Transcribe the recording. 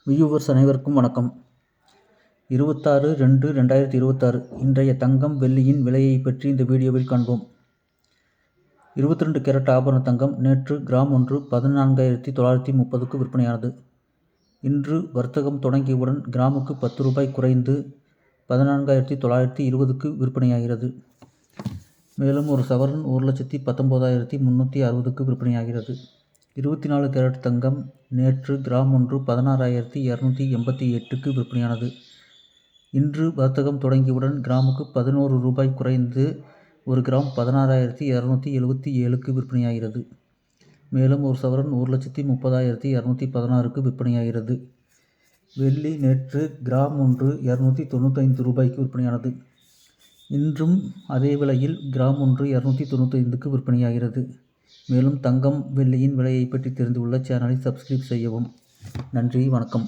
Viewers அனைவருக்கும் வணக்கம். 26/2/2026 இன்றைய தங்கம் வெள்ளியின் விலையை பற்றி இந்த வீடியோவில் காண்போம். 22 கேரட் ஆபரண தங்கம் நேற்று கிராம் ஒன்று 14,930க்கு விற்பனையானது. இன்று வர்த்தகம் தொடங்கியவுடன் கிராமுக்கு 10 ரூபாய் குறைந்து 14,920க்கு விற்பனையாகிறது. மேலும் ஒரு சவரன் 1,19,360க்கு விற்பனையாகிறது. 24 கேரட் தங்கம் நேற்று கிராம் ஒன்று 16,288க்கு விற்பனையானது. இன்று வர்த்தகம் தொடங்கியவுடன் கிராமுக்கு 11 ரூபாய் குறைந்து ஒரு கிராம் 16,277க்கு விற்பனையாகிறது. மேலும் ஒரு சவரன் 1,30,216க்கு விற்பனையாகிறது. வெள்ளி நேற்று கிராம் ஒன்று 295 ரூபாய்க்கு விற்பனையானது. இன்றும் அதே விலையில் கிராம் ஒன்று 295க்கு விற்பனையாகிறது. மேலும் தங்கம் வெள்ளியின் விலையை பற்றி தெரிந்து கொள்ள சேனலை சப்ஸ்கிரைப் செய்யவும். நன்றி, வணக்கம்.